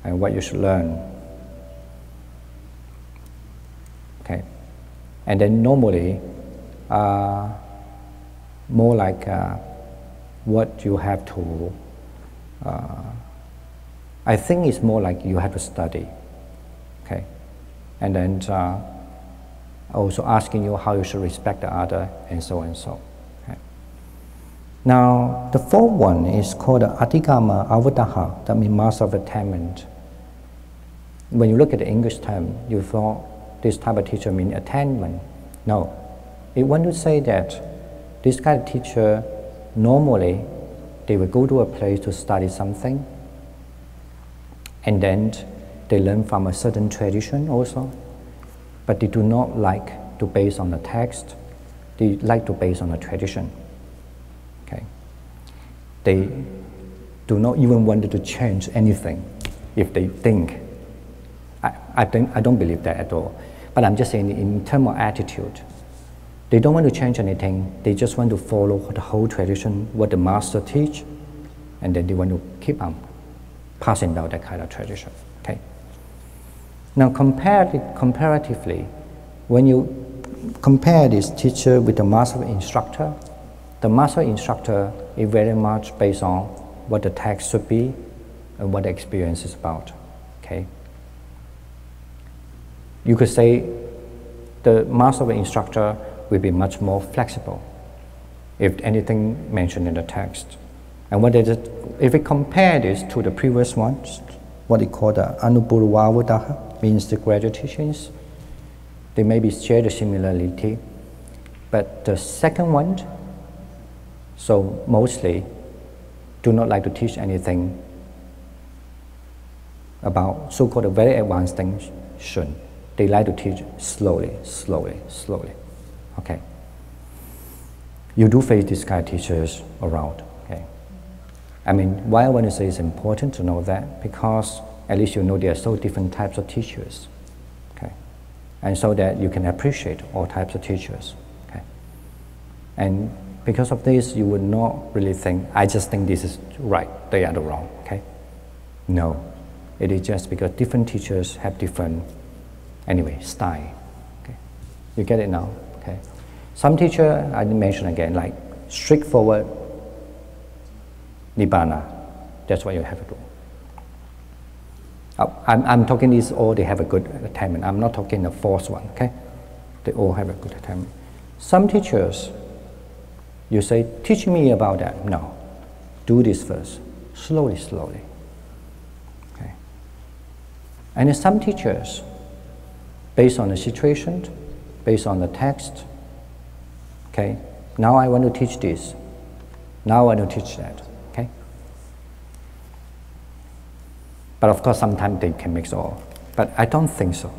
and what you should learn. Okay, and then normally more like what you have to. I think it's more like you have to study. Okay, and then also asking you how you should respect the other, and so and so. Okay. Now, the fourth one is called the Atikama Avadaha, that means master of attainment. When you look at the English term, you thought this type of teacher means attainment. No, it want to say that this kind of teacher, normally, they will go to a place to study something, and then they learn from a certain tradition also. But they do not like to base on the text, they like to base on the tradition. Okay. They do not even want to change anything if they think. I don't believe that at all. But I'm just saying in terms of attitude, they don't want to change anything, they just want to follow the whole tradition, what the master teach, and then they want to keep on passing down that kind of tradition. Okay. Now comparatively, when you compare this teacher with the master instructor is very much based on what the text should be and what the experience is about. Okay. You could say the master instructor will be much more flexible if anything mentioned in the text. And what is it? If we compare this to the previous ones, what they call the Ānāpānasati, means the graduate teachings, they maybe share the similarity, but the second one, so mostly do not like to teach anything about so-called very advanced things, shouldn't. They like to teach slowly, slowly, slowly. Okay. You do face these kind of teachers around. Okay. I mean, why I want to say it's important to know that, because at least you know there are so different types of teachers. Okay. And so that you can appreciate all types of teachers. Okay. And because of this, you would not really think, I just think this is right, they are the wrong. Okay. No. It is just because different teachers have different, anyway, style. Okay. You get it now? Okay. Some teacher, I didn't mention again, like straightforward Nibbana. That's what you have to do. I'm talking these all, they have a good attainment. I'm not talking the false one, okay? They all have a good attainment. Some teachers, you say, teach me about that. No. Do this first. Slowly, slowly. Okay. And then some teachers, based on the situation, based on the text, okay, now I want to teach this. Now I want to teach that. Okay? But of course, sometimes they can mix all. But I don't think so.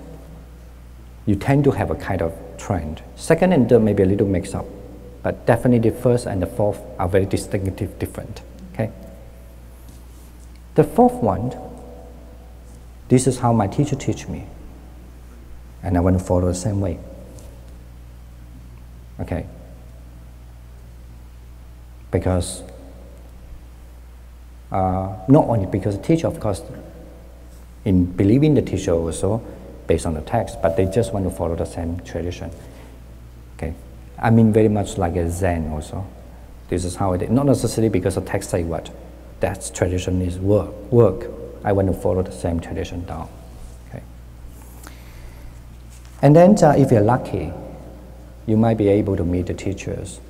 You tend to have a kind of trend. Second and third may be a little mix up. But definitely the first and the fourth are very distinctive, different. Okay? The fourth one, this is how my teacher teach me. And I want to follow the same way. Okay? Because not only because the teacher, of course, in believing the teacher also, based on the text, but they just want to follow the same tradition. Okay, I mean very much like a Zen also. This is how it is. Not necessarily because the text say what. That tradition is work. I want to follow the same tradition down. Okay. And then if you're lucky, you might be able to meet the teachers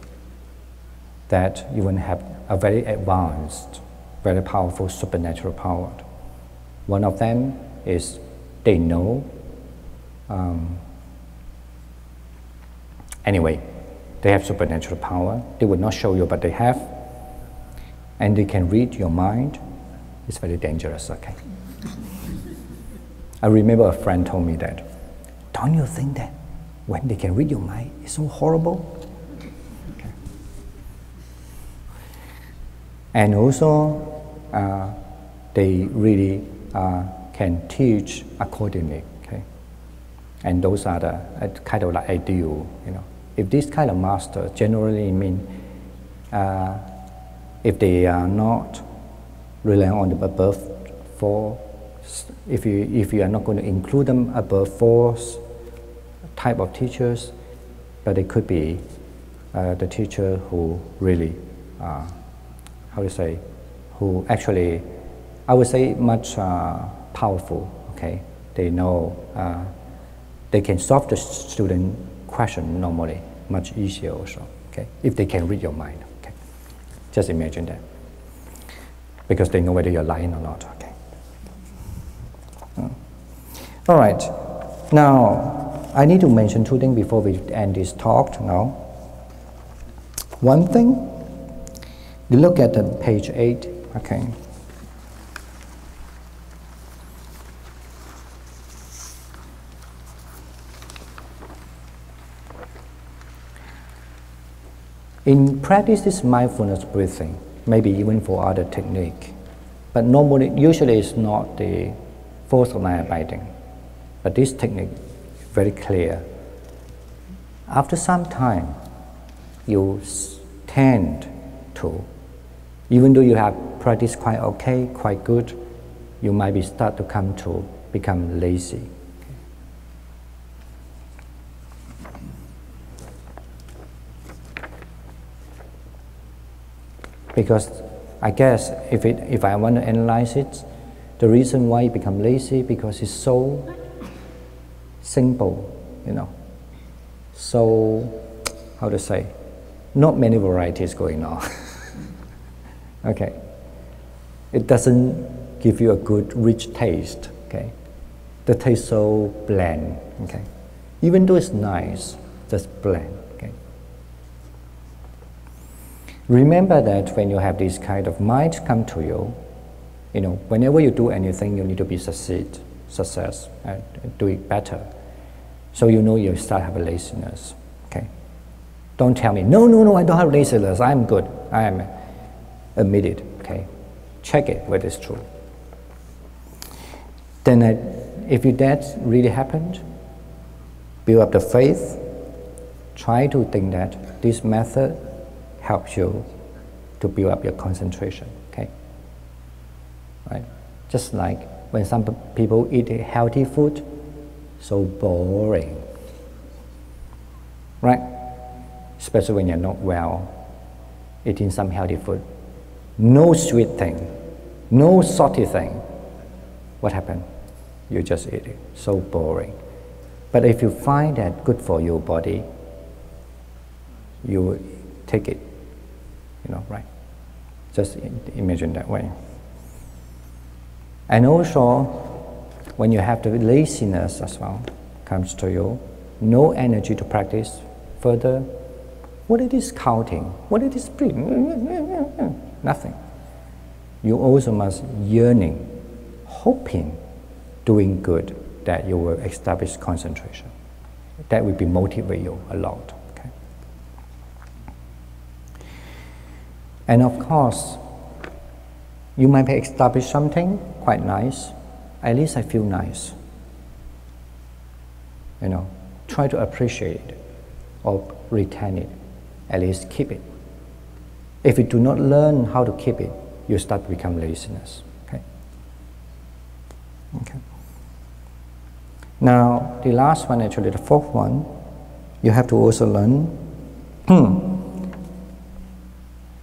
that you will have a very advanced, very powerful supernatural power. One of them is they know. Anyway, they have supernatural power. They will not show you, but they have. And they can read your mind. It's very dangerous, okay? I remember a friend told me that, don't you think that when they can read your mind, it's so horrible? Okay. And also, they really can teach accordingly, okay? And those are the kind of like ideal, you know. If this kind of master generally mean, if they are not relying on the above four, if you are not going to include them above four type of teachers, but they could be the teacher who really, how to say, who actually, I would say much powerful, okay? They know, they can solve the student question normally, much easier also, okay? If they can read your mind, okay? Just imagine that. Because they know whether you're lying or not, okay? All right, now, I need to mention two things before we end this talk now. One thing, you look at page 8, okay? In practice, this mindfulness breathing, maybe even for other technique, but normally, usually it's not the force of abiding, but this technique is very clear. After some time, you tend to, even though you have practiced quite okay, quite good, you might be start to become lazy. Because I guess if I want to analyze it, the reason why you become lazy because it's so simple, you know. So, how to say, not many varieties going on. Okay. It doesn't give you a good rich taste, okay. The taste so bland, okay. Even though it's nice, just bland. Remember that when you have this kind of mind come to you, you know, whenever you do anything, you need to be succeed. success and do it better. So you know you start having laziness. Okay? Don't tell me, no, I don't have laziness, I'm good. I am. Admit it. Okay? Check it whether it's true. Then if that really happened, build up the faith, try to think that this method helps you to build up your concentration. Okay? Right? Just like when some people eat healthy food, so boring. Right? Especially when you're not well, eating some healthy food. No sweet thing, no salty thing. What happened? You just eat it. So boring. But if you find that good for your body, you take it. You know, right? Just imagine that way. And also, when you have the laziness as well, comes to you, no energy to practice further, what it is counting? What it is breathing? Nothing. You also must yearning, hoping, doing good, that you will establish concentration. That will be motivate you a lot. Okay? And of course, you might establish something quite nice. At least I feel nice. You know, try to appreciate it or retain it. At least keep it. If you do not learn how to keep it, you start to become laziness. Okay? Okay. Now, the last one, actually the fourth one, you have to also learn.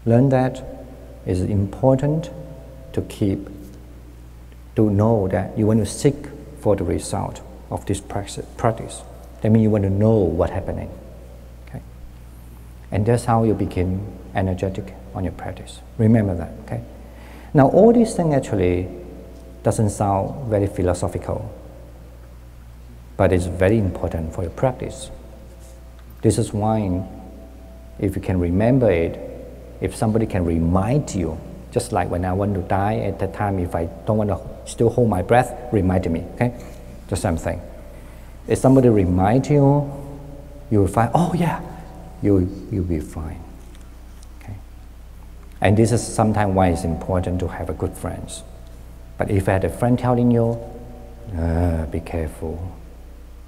Learn that it is important to keep, to know that you want to seek for the result of this practice. That means you want to know what's happening. Okay? And that's how you become energetic on your practice. Remember that. Okay? Now, all these things actually doesn't sound very philosophical, but it's very important for your practice. This is why, if you can remember it, if somebody can remind you, just like when I want to die at that time, if I don't want to still hold my breath, remind me, okay? The same thing. If somebody reminds you, you will find, oh yeah, you'll be fine. Okay? And this is sometimes why it's important to have a good friends. But if I had a friend telling you, be careful,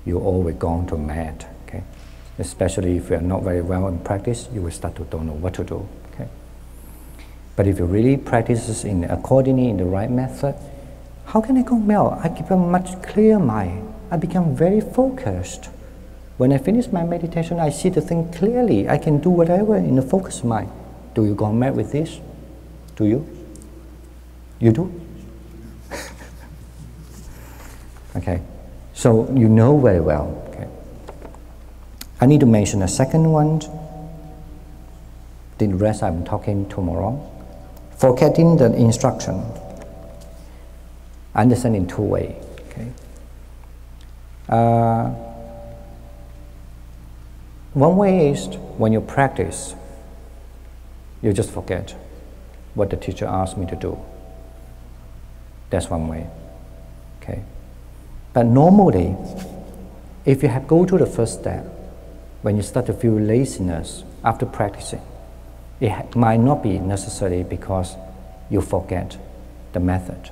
you're always going to mad, okay? Especially if you are not very well in practice, you will start to don't know what to do, okay? But if you really practice accordingly in the right method, how can I go well? I keep a much clearer mind. I become very focused. When I finish my meditation, I see the thing clearly. I can do whatever in the focused mind. Do you go mad with this? Do you? You do? Okay. So you know very well. Okay. I need to mention a second one. The rest I'm talking tomorrow. Forgetting the instruction. I understand in two ways. Okay. One way is when you practice, you just forget what the teacher asked me to do. That's one way. Okay. But normally, if you have go to the first step, when you start to feel laziness after practicing, it might not be necessarily because you forget the method.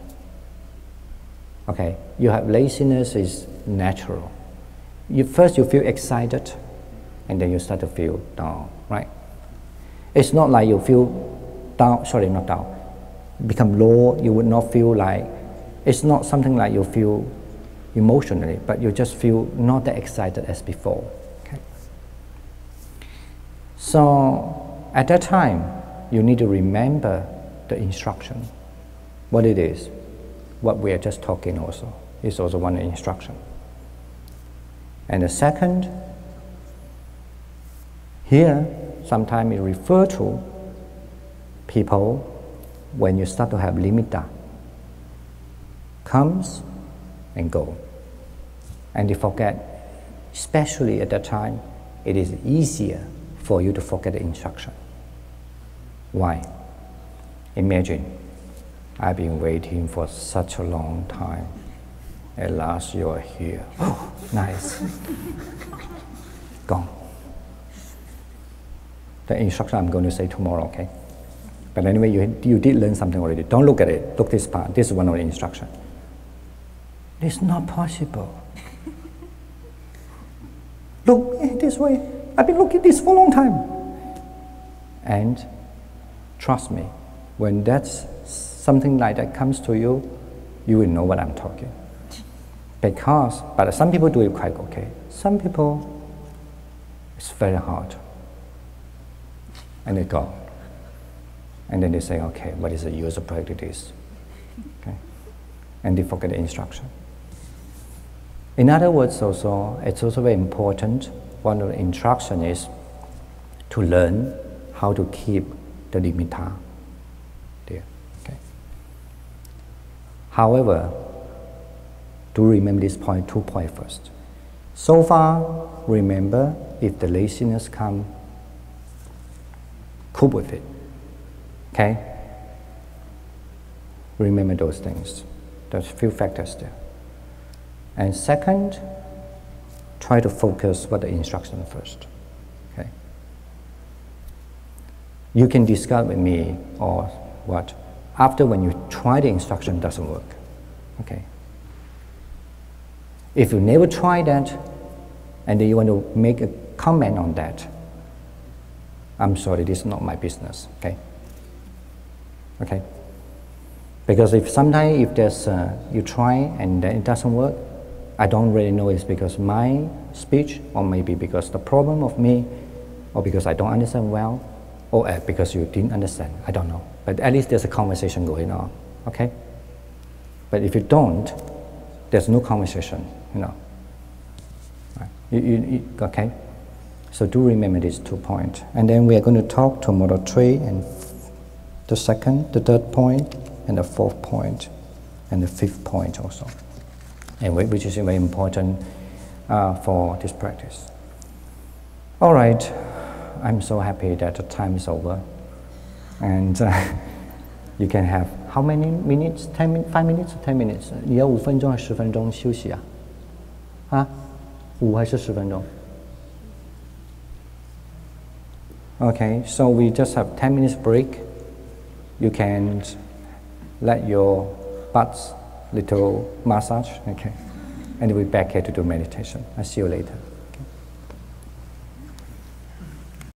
Okay, you have laziness is natural. First you feel excited, and then you start to feel down, right? It's not like you feel down, sorry, not down, become low, you would not feel like, it's not something like you feel emotionally, but you just feel not that excited as before. Okay? So at that time, you need to remember the instruction, what it is. What we are just talking also is also one instruction. And the second, here sometimes it refer to people when you start to have limitta, comes and go. And you forget, especially at that time, it is easier for you to forget the instruction. Why? Imagine, I've been waiting for such a long time. At last you are here. Oh, nice. Gone. The instruction I'm going to say tomorrow, okay? But anyway, you did learn something already. Don't look at it. Look this part. This is one of the instructions. It's not possible. Look this way. I've been looking at this for a long time. And trust me, when that's something like that comes to you, you will know what I'm talking. But some people do it quite okay. Some people, it's very hard. And they go. And then they say, okay, what is the use of practice? Okay? And they forget the instruction. In other words, also, it's also very important, one of the instructions is to learn how to keep the nimitta there. Okay? However, do remember this point, 2 points first. So far, remember, if the laziness comes, cope with it. Okay? Remember those things. There's a few factors there. And second, try to focus what the instruction first. Okay? You can discuss with me or what after when you try the instruction doesn't work. Okay? If you never try that and then you want to make a comment on that, I'm sorry, this is not my business. Okay? Okay? Because if sometimes if there's you try and then it doesn't work, I don't really know it's because my speech, or maybe because the problem of me, or because I don't understand well, or because you didn't understand. I don't know. But at least there's a conversation going on. Okay? But if you don't, there's no conversation. You know. Right. Okay? So do remember these 2 points. And then we are going to talk tomorrow 3 and the second, the third point, and the fourth point, and the fifth point also. And which is very important for this practice. All right, I'm so happy that the time is over. And you can have how many minutes? 5 minutes? 10 minutes? 你要5分钟还是10分钟休息啊？啊？5还是10分钟？ Okay, so we just have 10 minutes break. You can let your butts little massage, okay? And we'll be back here to do meditation. I'll see you later.